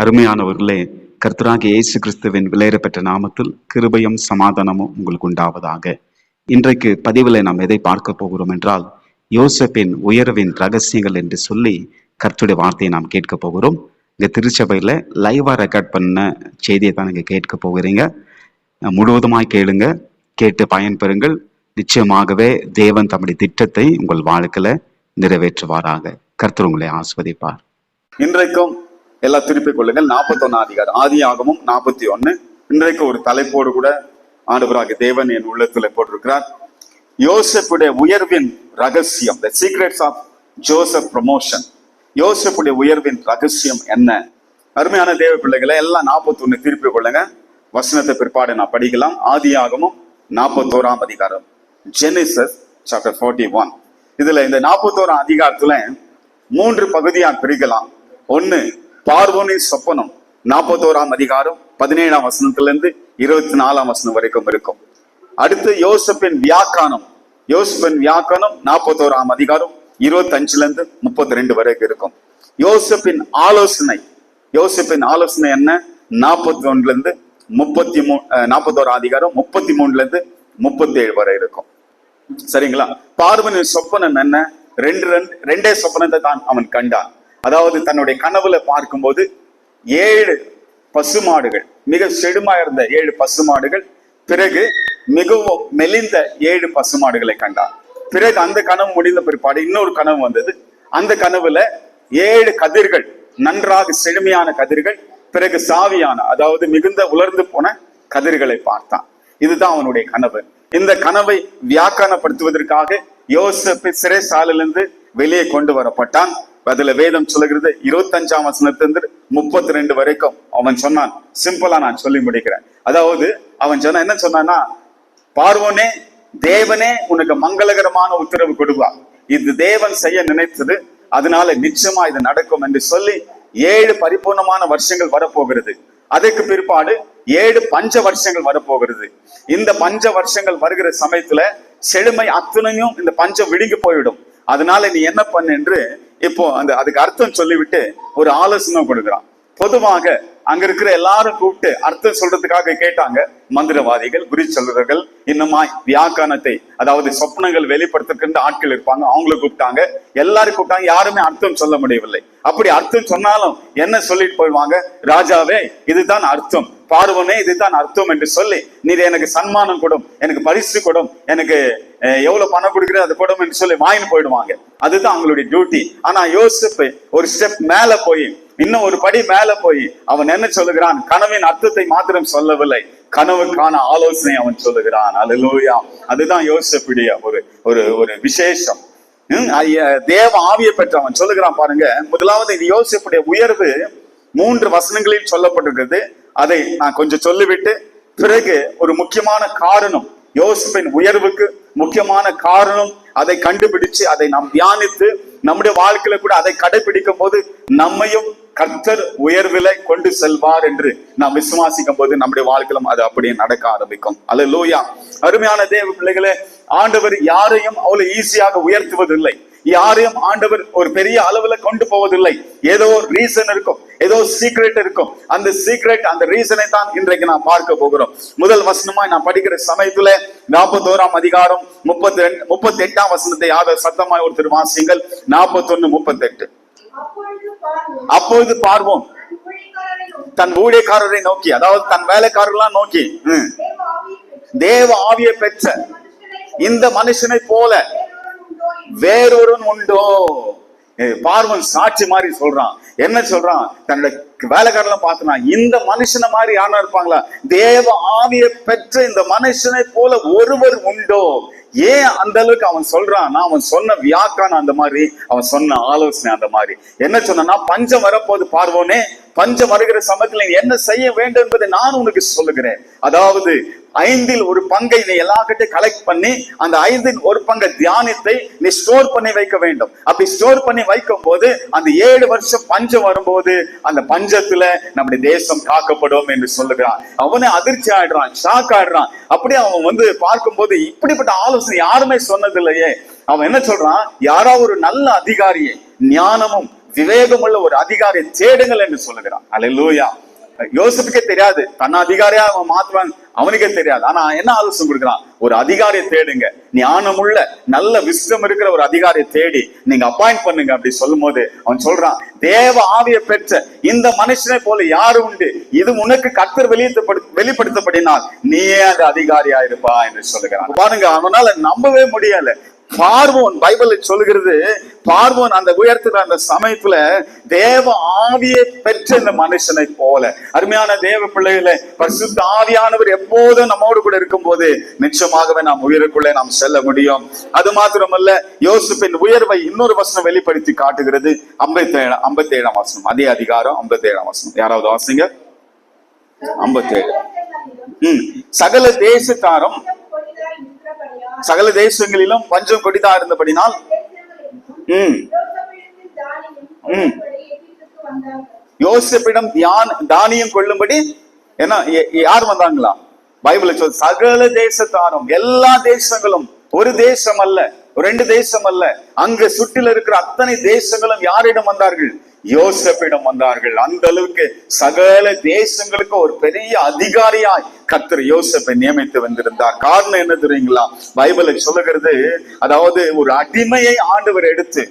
அருமையானவர்களே, கர்த்தராகிய இயேசு கிறிஸ்துவின் விலையேறப்பெற்ற நாமத்தில் கிருபையும் சமாதானமும் உங்களுக்கு உண்டாவதாக. இன்றைக்கு பதிவில் நாம் எதை பார்க்க போகிறோம் என்றால், யோசேப்பின் உயர்வின் ரகசியங்கள் என்று சொல்லி கர்த்தருடைய வார்த்தையை நாம் கேட்க போகிறோம். இந்த திருச்சபையில் லைவா ரெக்கார்ட் பண்ண செய்தியை தான் நீங்க கேட்க போகிறீங்க. முழுவதுமாய் கேளுங்க, கேட்டு பயன்பெறுங்கள். நிச்சயமாகவே தேவன் தம்முடைய திட்டத்தை உங்கள் வாழ்க்கையில நிறைவேற்றுவாராக. கர்த்தர் உங்களை ஆஸ்வதிப்பார். இன்றைக்கும் எல்லாம் திருப்பிக் கொள்ளுங்கள். 41 அதிகாரம், ஆதியாகமம் 41. இன்றைக்கு ஒரு தலைப்போடு கூட ஆண்டவராகிய தேவன் என் உள்ளத்துல போட்டிருக்கிறார். யோசேப்புடைய உயர்வின் ரகசியம், the secrets of Joseph promotion. யோசேப்புடைய உயர்வின் ரகசியம் என்ன? அருமையான தேவ பிள்ளைகளை எல்லாம் 41 திருப்பிக் கொள்ளுங்க. வசனத்தை பிற்பாடு நான் படிக்கலாம். ஆதியாகமம் 41 அதிகாரம், Genesis chapter 41. இதுல இந்த 41 அதிகாரத்துல 3 பகுதியா பிரிக்கலாம். ஒன்னு, பார்வோனின் சொப்பனம் 41 அதிகாரம் 17 வசனத்திலிருந்து 24 வசனம் வரைக்கும் இருக்கும். அடுத்து யோசேப்பின் வியாக்கானம், 41 அதிகாரம் 25 32 வரைக்கும் இருக்கும். யோசேப்பின் ஆலோசனை என்ன? 41 அதிகாரம் 33 37 வரை இருக்கும். சரிங்களா? பார்வோனின் சொப்பனம் என்ன? ரெண்டே சொப்பனத்தை தான் அவன் கண்டான். அதாவது தன்னுடைய கனவுல பார்க்கும்போது 7 பசுமாடுகள், மிக செடுமா இருந்த 7 பசுமாடுகள், பிறகு மிகவும் மெலிந்த 7 பசுமாடுகளை கண்டான். பிறகு அந்த கனவு முடிந்த பிற்பாடு இன்னொரு கனவு வந்தது. அந்த கனவுல 7 கதிர்கள், நன்றாக செழுமையான கதிர்கள், பிறகு சாவியான, அதாவது மிகுந்த உலர்ந்து போன கதிர்களை பார்த்தான். இதுதான் அவனுடைய கனவு. இந்த கனவை வியாக்கியானப்படுத்துவதற்காக யோசேப்பு சிறைசாலையிலிருந்து வெளியே கொண்டு வரப்பட்டான். அதுல வேதம் சொல்லுகிறது 25 வசனத்திலிருந்து 32 வரைக்கும் அவன் சொன்னான். சிம்பிளா நான் சொல்லி முடிக்கிறேன். அதாவது அவன் என்ன சொன்னான்னா, பார்வோனே, தேவனே உனக்கு மங்களகரமான உத்தரவு கொடுப்பார். இது தேவன் செய்ய நினைத்தது, அதனால நிச்சயமா இது நடக்கும் என்று சொல்லி 7 பரிபூர்ணமான வருஷங்கள் வரப்போகிறது. அதற்கு பிற்பாடு 7 பஞ்ச வருஷங்கள் வரப்போகிறது. இந்த பஞ்ச வருஷங்கள் வருகிற சமயத்துல செழுமை அத்தனையும் இந்த பஞ்சம் விழுங்கி போயிடும். அதனால நீ என்ன பண்ணு என்று இப்போ அதுக்கு அர்த்தம் சொல்லிவிட்டு ஒரு ஆலோசனை கொடுக்குறான். பொதுவாக அங்க இருக்கிற எல்லாரும் கூப்பிட்டு அர்த்தம் சொல்றதுக்காக கேட்டாங்க. மந்திரவாதிகள், குறி சொல்றர்கள், இன்னுமாய் வியாக்கானத்தை, அதாவது சொப்னங்கள் வெளிப்படுத்துகின்ற ஆட்கள் இருப்பாங்க, அவங்கள கூப்பிட்டாங்க. எல்லாரும் கூப்பிட்டாங்க. யாருமே அர்த்தம் சொல்ல முடியவில்லை. அப்படி அர்த்தம் சொன்னாலும் என்ன சொல்லிட்டு போயிடுவாங்க? ராஜாவே, இதுதான் அர்த்தம், பார்வனே, இதுதான் அர்த்தம் என்று சொல்லி நீர் எனக்கு சன்மானம் கொடும், எனக்கு பரிசு கொடும், எனக்கு எவ்வளவு பணம் கொடுக்குறது அது கொடும் என்று சொல்லி வாங்கிட்டு போயிடுவாங்க. அதுதான் அவங்களுடைய டியூட்டி. ஆனா யோசேப்பு ஒரு ஸ்டெப் மேல போய், இன்னும் ஒரு படி மேல போய் அவன் என்ன சொல்லுகிறான்? கனவின் அர்த்தத்தை மாத்திரம் சொல்லவில்லை, கனவுக்கான ஆலோசனை அவன் சொல்லுகிறான். அல்லேலூயா! அதுதான் யோசேப்புடைய ஒரு விசேஷம். தேவ ஆவியை பெற்ற அவன் சொல்லுகிறான். பாருங்க, முதலாவது இது யோசேப்புடைய உயர்வு 3 வசனங்களில் சொல்லப்பட்டிருக்கிறது. அதை நான் கொஞ்சம் சொல்லிவிட்டு பிறகு ஒரு முக்கியமான காரணம், யோசேப்பின் உயர்வுக்கு முக்கியமான காரணம், அதை கண்டுபிடிச்சு அதை நாம் தியானித்து நம்முடைய வாழ்க்கையில கூட அதை கடைபிடிக்கும் போது நம்மையும் கர்த்தர் உயர்விலை கொண்டு செல்வார் என்று நாம் விசுவாசிக்கும் போது நம்முடைய வாழ்க்கையிலும் அது அப்படியே நடக்க ஆரம்பிக்கும். அல்லேலூயா! அருமையான தேவ பிள்ளைகளே, ஆண்டவர் யாரையும் அவ்வளவு ஈஸியாக உயர்த்துவதில்லை. யாரையும் ஆண்டவர் ஒரு பெரிய அளவுல கொண்டு போவதில்லை. ஏதோ ரீசன் இருக்கும், ஏதோ சீக்ரெட் இருக்கும். அந்த சீக்ரெட், அந்த ரீசனை தான் இன்றைக்கு நான் பார்க்க போகிறோம். முதல் வசனமா நான் படிக்கிற சமயத்துல 41 அதிகாரம் 38 வசனத்தை யாத சத்தமாய் ஒருத்தர் வாசிங்கள். 41:38. அப்பொழுது பார்வோன் தன் ஊழியக்காரரை நோக்கி, அதாவது தன் வேலைக்காரர்களாம் நோக்கி, தேவ ஆவியை பெற்ற இந்த மனுஷனை போல வேறொருவன் உண்டோ? பார்வன் சாட்சி மாதிரி சொல்றான். என்ன சொல்றான்? தன்னுடைய வேலைக்காரெல்லாம் பார்த்தனா, இந்த மனுஷனை மாதிரி யாரா இருப்பாங்களா? தேவ ஆவியை பெற்ற இந்த மனுஷனை போல ஒருவர் உண்டோ? ஏன் அந்த அளவுக்கு அவன் சொல்றான்? அவன் சொன்ன வியாக்கானம் அந்த மாதிரி, அவன் சொன்ன ஆலோசனை அந்த மாதிரி. என்ன சொன்னா, பஞ்சம் வரப்போது பார்வோனே, பஞ்சம் வருகிற சமயத்தில் நீ என்ன செய்ய வேண்டும் என்பதை நான் உனக்கு சொல்லுகிறேன். அதாவது 5இல் ஒரு பங்கை நீ எல்லார்கிட்ட கலெக்ட் பண்ணி அந்த 5இல் ஒரு பங்கை தியானித்தை நீ ஸ்டோர் பண்ணி வைக்க வேண்டும். அப்படி ஸ்டோர் பண்ணி வைக்கும் போது அந்த 7 வருஷம் பஞ்சம் வரும்போது அந்த பஞ்சத்துல நம்முடைய தேசம் காக்கப்படும் என்று சொல்லுகிறான். அவனே அதிர்ச்சி ஆயிடுறான், ஷாக் ஆயிடுறான். அப்படியே அவன் பார்க்கும்போது இப்படிப்பட்ட ஆலோசனை யாருமே சொன்னதில்லையே. அவன் என்ன சொல்றான்? யாரோ ஒரு நல்ல அதிகாரியை, ஞானமும் விவேகமுள்ள ஒரு அதிகாரியை தேடுங்கள் என்று சொல்லுகிறான். அல்லேலூயா. யோசேப்புக்கே தெரியாது தன்னை அதிகாரியா அவன் மாத்துவான், அவனுக்கே தெரியாது. ஆனா என்ன ஆலோசனை கொடுக்குறான்? ஒரு அதிகாரியை தேடுங்க, ஞானமுள்ள நல்ல விஸ்டம் இருக்கிற ஒரு அதிகாரியை தேடி நீங்க அப்பாயிண்ட் பண்ணுங்க அப்படி சொல்லும் போது அவன் சொல்றான், தேவ ஆவியை பெற்ற இந்த மனுஷனை போல யாரு உண்டு? இது உனக்கு கர்த்தர் வெளிப்படுத்தப்படினால் நீயே அந்த அதிகாரியா இருப்பா என்று சொல்லுகிறான். பாருங்க, அவனால நம்பவே முடியல. பார்வோன், பைபிள் சொல்லுகிறது, பார்வோன் அந்த உயர்த்துற அந்த சமயத்துல தேவ ஆவியை பெற்ற இந்த மனுஷனை போல. அருமையான தேவ பிள்ளைகளே, பரிசுத்த ஆவியானவர் எப்போதும் நம்மோடு கூட இருக்கும் போது நிச்சயமாகவே நாம் உயருக்குள்ளே நாம் செல்ல முடியும். அது மாத்திரமல்ல, யோசேப்பின் உயர்வை இன்னொரு வசனம் வெளிப்படுத்தி காட்டுகிறது. 57ஆம் வசனம், அதே அதிகாரம் 57ஆம் வசனம். யாராவது வாசிங்க. 57. சகல தேசத்தாரும் சகல தேசங்களிலும் பஞ்சம் கொடிதா இருந்தபடினால் யோசேப்பிடம் தானியம் கொள்ளும்படி என்ன யார் வந்தாங்களா? பைபிள் சொல், சகல தேசத்தாரும், எல்லா தேசங்களும், ஒரு தேசம் அல்ல, ரெண்டு தேசம் அல்ல, அங்கு சுற்றில இருக்கிற அத்தனை தேசங்களும் யாரிடம் வந்தார்கள்? யோசேப்பிடம் வந்தார்கள். அந்த அளவுக்கு சகல தேசங்களுக்கு ஒரு பெரிய அதிகாரியாய் கர்த்தர் யோசேப்பை நியமித்து வந்திருந்தார். காரணம் என்ன தெரியுங்களா? பைபிளை சொல்லுகிறது, அதாவது ஒரு அடிமையை ஆண்டவர் எடுத்து,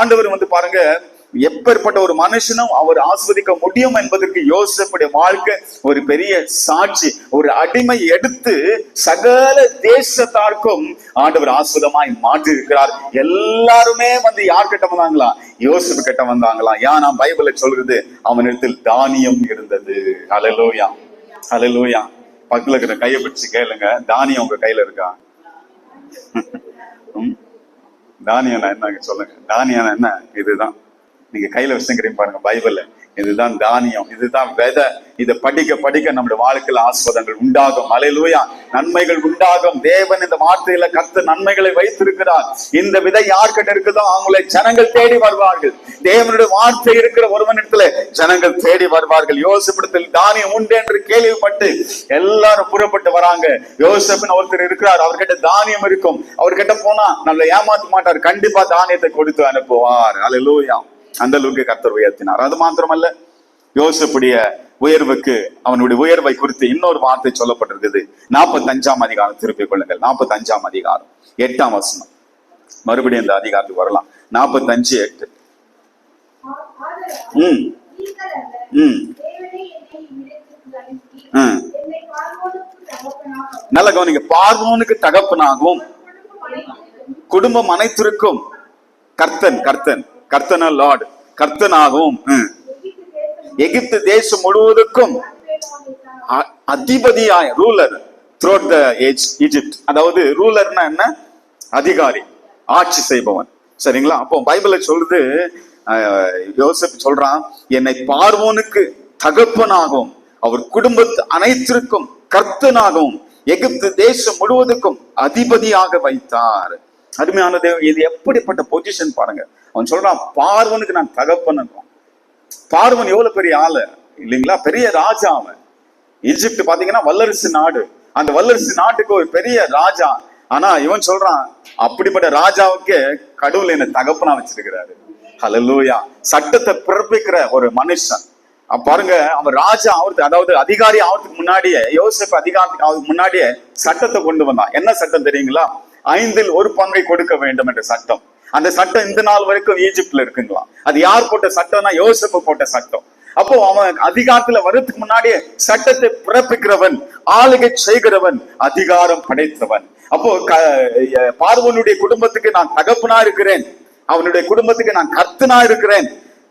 ஆண்டவர் பாருங்க, எப்பேற்பட்ட ஒரு மனுஷனும் அவர் ஆஸ்வதிக்க முடியும் என்பதற்கு யோசேப்புடைய வாழ்க்கை ஒரு பெரிய சாட்சி. ஒரு அடிமை எடுத்து சகல தேசத்தாருக்கும் ஆண்டவர் ஆஸ்வதமாய் மாற்றி இருக்கிறார். எல்லாருமே யார் கிட்ட வந்தாங்களா? யோசேப்பு கிட்ட வந்தாங்களா? ஏன்னா பைபிளை சொல்றது, அவனிடத்தில் தானியம் இருந்தது. ஹல்லேலூயா, ஹல்லேலூயா. பக்கத்துல இருக்கிற கையை பிடிச்சு கேளுங்க, தானியம் உங்க கையில இருக்கா? தானியம் என்னங்க சொல்லுங்க. தானியம் என்ன? இதுதான் நீங்க கையில வச்சுக்கிறீங்க பாருங்க பைபிள்ல, இதுதான் தானியம், இதுதான் விதை. இதை படிக்க படிக்க நம்முடைய வாழ்க்கையில ஆஸ்வாதங்கள் உண்டாகும். அல்லேலூயா, நன்மைகள் உண்டாகும். தேவன் இந்த வார்த்தையில கர்த்தர் நன்மைகளை வைத்திருக்கிறார். இந்த விதை யார்கிட்ட இருக்குதோ அவங்களை ஜனங்கள் தேடி வருவார்கள். தேவனுடைய வார்த்தை இருக்கிற ஒருவனிடத்துல ஜனங்கள் தேடி வருவார்கள். யோசேப்பிடத்தில் தானியம் உண்டு என்று கேள்விப்பட்டு எல்லாரும் புறப்பட்டு வராங்க. யோசேப்பின் ஒருத்தர் இருக்கிறார், அவர்கிட்ட தானியம் இருக்கும். அவர்கிட்ட போனா நம்மளை ஏமாத்த மாட்டார், கண்டிப்பா தானியத்தை கொடுத்து அனுப்புவார். அல்லேலூயா. அந்த அளவுக்கு கர்த்தர் உயர்த்தினார். அது மாத்திரமல்ல, யோசேப்புடைய உயர்வுக்கு, அவனுடைய உயர்வை குறித்து இன்னொரு வார்த்தை சொல்லப்பட்டிருக்குது. 45ஆம் அதிகாரம் திருப்பிக் கொள்ளுங்கள். 45ஆம் அதிகாரம் 8ஆம் வசனம். மறுபடியும் இந்த அதிகாரத்துக்கு வரலாம். 45:8. நல்ல கவனிங்க. பார்வோனுக்கு தகப்பனாகவும் குடும்பம் அனைத்திற்கும் கர்த்தன் லார்ட், கர்த்தனாகவும் எகிப்து தேசம் முழுவதுக்கும் அதிபதியாய், ரூலர் த்ரூஅவுட் தி ஈஜிப்ட். அதாவது ரூலர்னா என்ன? அதிகாரி, ஆட்சி செய்பவன். சரிங்களா? அப்போ பைபிளை சொல்றது, யோசேப்பு சொல்றான், என்னை பார்வோனுக்கு தகப்பனாகவும் அவர் குடும்பத்து அனைத்திற்கும் கர்த்தனாகவும் எகிப்து தேசம் முழுவதுக்கும் அதிபதியாக வைத்தார். அருமையான தேவன், இது எப்படிப்பட்ட பொசிஷன் பாருங்க. அவன் சொல்றான், பார்வனுக்கு நான் தகப்பன். பார்வன் எவ்வளவு பெரிய ஆளு இல்லைங்களா? பெரிய ராஜா அவன். ஈஜிப்ட் பாத்தீங்கன்னா வல்லரசு நாடு. அந்த வல்லரசு நாட்டுக்கு ஒரு பெரிய ராஜா. ஆனா இவன் சொல்றான், அப்படிப்பட்ட ராஜாவுக்கு கடவுள் என்ன தகப்பனா வச்சிருக்கிறாரு. ஹல்லேலூயா. சட்டத்தை பிறப்பிக்கிற ஒரு மனுஷன். பாருங்க, அவன் ராஜா ஆவறதுக்கு, அதாவது அதிகாரி ஆவறதுக்கு முன்னாடியே, யோசேப்பு அதிகாரத்துக்கு ஆவறதுக்கு முன்னாடியே சட்டத்தை கொண்டு வந்தான். என்ன சட்டம் தெரியுங்களா? 5இல் 1 பங்கை கொடுக்க வேண்டும் என்ற சட்டம். அந்த சட்டம் இந்த நாள் வரைக்கும் ஈஜிப்ட்ல இருக்குங்களா? அது யார் போட்ட சட்டம்னா யோசேப்பு போட்ட சட்டம். அப்போ அவன் அதிகாரத்துல வர்றதுக்கு முன்னாடியே சட்டத்தை பிறப்பிக்கிறவன், ஆளுகை செய்கிறவன், அதிகாரம் படைத்தவன். அப்போ பார்வோனுடைய குடும்பத்துக்கு நான் தகப்பனா இருக்கிறேன், அவனுடைய குடும்பத்துக்கு நான் கர்த்தனா இருக்கிறேன்,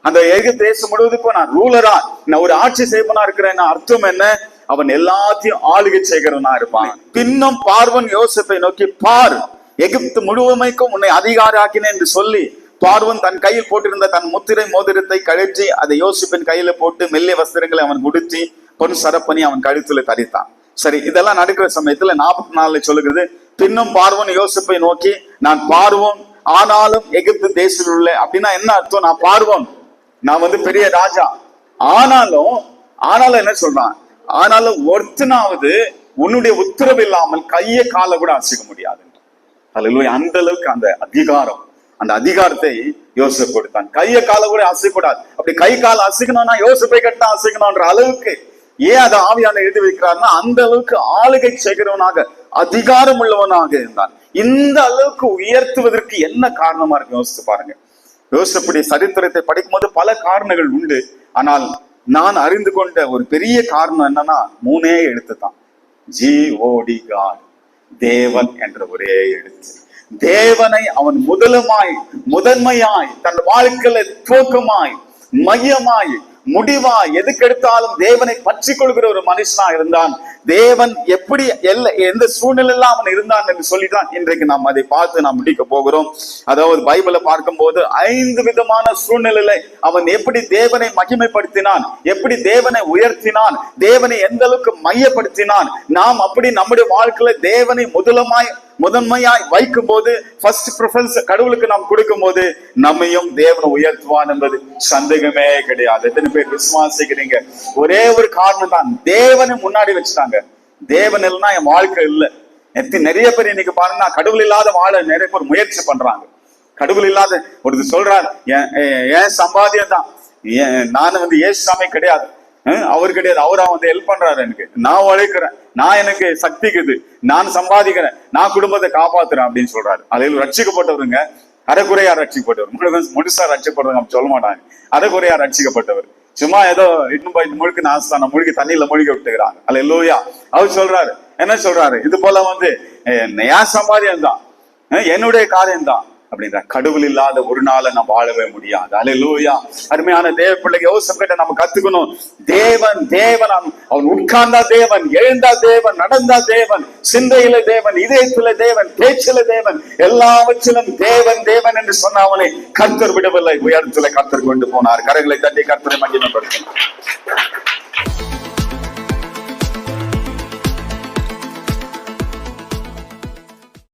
அந்த எகிப்து தேசம் முழுவதுக்கும் நான் ரூலரா, நான் ஒரு ஆட்சி செய்வனா இருக்கிறேன். அர்த்தம் என்ன? அவன் எல்லாத்தையும் ஆளுகை செய்கிறவனா இருப்பான். பின்னும் பார்வன் யோசேப்பை நோக்கி, பார், எகிப்து முழுவதுமைக்கும் உன்னை அதிகாரி ஆக்கினேன் என்று சொல்லி, பார்வன் தன் கையில் போட்டிருந்த தன் முத்திரை மோதிரத்தை கழற்றி அதை யோசேப்பின் கையில போட்டு மெல்லிய வஸ்திரங்களை அவன் உடுத்தி பொன் சரப்பணி அவன் கழுத்துல தரித்தான். சரி, இதெல்லாம் நடக்கிற சமயத்துல 44 சொல்லுகிறது, பின்னும் பார்வன் யோசேப்பை நோக்கி, நான் பார்வோன், ஆனாலும் எகிப்து தேசத்தில் உள்ள. அப்படின்னா என்ன அர்த்தம்? நான் பார்வோன், நான் பெரிய ராஜா, ஆனாலும் என்ன சொல்றான்? ஆனாலும் ஒருத்தனாவது உன்னுடைய உத்தரவு இல்லாமல் கையை கால கூட அசைக்க முடியாது. அல்லேலூயா. அந்த அளவுக்கு அந்த அதிகாரம், அந்த அதிகாரத்தை யோசேப்பு கொடுத்தான். கையை காலை கூட அசைக்கூடாது. அப்படி கை கால் அசைக்கணும்னா யோசேப்பை கட்ட அசைக்கணும்ன்ற அளவுக்கு ஏன் அதை ஆவியான எழுதி வைக்கிறாருன்னா, அந்த அளவுக்கு ஆளுகை செய்கிறவனாக அதிகாரம் உள்ளவனாக இருந்தான். இந்த அளவுக்கு உயர்த்துவதற்கு என்ன காரணமா இருக்கு யோசிச்சு பாருங்க. யோசேப்புடைய சரித்திரத்தை படிக்கும் போது பல காரணங்கள் உண்டு. ஆனால் நான் அறிந்து கொண்ட ஒரு பெரிய காரணம் என்னன்னா, 3 எழுத்து தான். GOD, காட், தேவன் என்ற ஒரே எழுத்து. தேவனை அவன் முதன்மையாய் தன் வாழ்க்கையில துவக்கமாய் மையமாய் முடிவாய் எதுக்கெடுத்தாலும் தேவனை பற்றி கொள்கிற ஒரு மனுஷனா இருந்தான். தேவன் எப்படி எந்த சூழ்நிலையில அவன் இருந்தான் என்று சொல்லிதான் இன்றைக்கு நாம் அதை பார்த்து நாம் முடிக்க போகிறோம். அதாவது பைபிளை பார்க்கும் போது 5 விதமான சூழ்நிலையில அவன் எப்படி தேவனை மகிமைப்படுத்தினான், எப்படி தேவனை உயர்த்தினான், தேவனை எந்த அளவுக்கு மையப்படுத்தினான். நாம் அப்படி நம்முடைய வாழ்க்கையில தேவனை முதன்மையாய் வைக்கும் போது, ஃபர்ஸ்ட் ப்ரிஃபரன்ஸ் கடவுளுக்கு நாம் கொடுக்கும் போது நம்மையும் தேவனை உயர்த்துவான் என்பது சந்தேகமே கிடையாது. எத்தனை பேர் விசுவாசிக்கிறீங்க? ஒரே ஒரு காரணம் தான், தேவனை முன்னாடி வச்சுட்டாங்க. தேவன் இல்லைன்னா என் வாழ்க்கை இல்லை. நிறைய பேர் இன்னைக்கு பாருங்க, கடவுள் இல்லாத வாழ நிறைய பேர் முயற்சி பண்றாங்க. கடவுள் இல்லாத ஒருத்தர் சொல்றாரு, ஏன் சம்பாதியம் தான், நான் ஏசுசாமி கிடையாது, அவர் கிடையாது, அவரா ஹெல்ப் பண்றாரு, எனக்கு நான் உழைக்கிறேன், நான் எனக்கு சக்திக்குது, நான் சம்பாதிக்கிறேன், நான் குடும்பத்தை காப்பாத்துறேன் அப்படின்னு சொல்றாரு. அதில் ரட்சிக்கப்பட்டவருங்க, அரைக்குறையா ரட்சிக்கப்பட்டவர், முழுசா ரட்சிக்கப்படுறவங்க அப்படி சொல்ல மாட்டாங்க. அரைக்குறையா ரட்சிக்கப்பட்டவர், சும்மா ஏதோ இன்னும் போய் முழுக்க நாஸ்தான முழுக்க தண்ணியில மூழ்கி விட்டுக்கிறாங்க. அல்லேலூயா. அவர் சொல்றாரு, என்ன சொல்றாரு, இது போல என் சம்பாதியம் தான், என்னுடைய காரியம் தான் அப்படின்ற. கடவுள் இல்லாத ஒரு நாளை நம்ம வாழவே முடியாது. அல்லேலூயா. அருமையான தேவ பிள்ளைங்க, யோசேப்பு நம்ம கத்துக்கணும். தேவன் அவன் உட்கார்ந்தா தேவன், எழுந்தா தேவன், நடந்தா தேவன், சிந்தையில தேவன், இதயத்தில தேவன், பேச்சில தேவன், எல்லாவற்றிலும் தேவன் என்று சொன்ன அவனை கர்த்தர் விடவில்லை, உயரத்துல கர்த்தர் கொண்டு போனார். கரங்களை தட்டி கர்த்தரை மகிமைப்படுத்தினார்.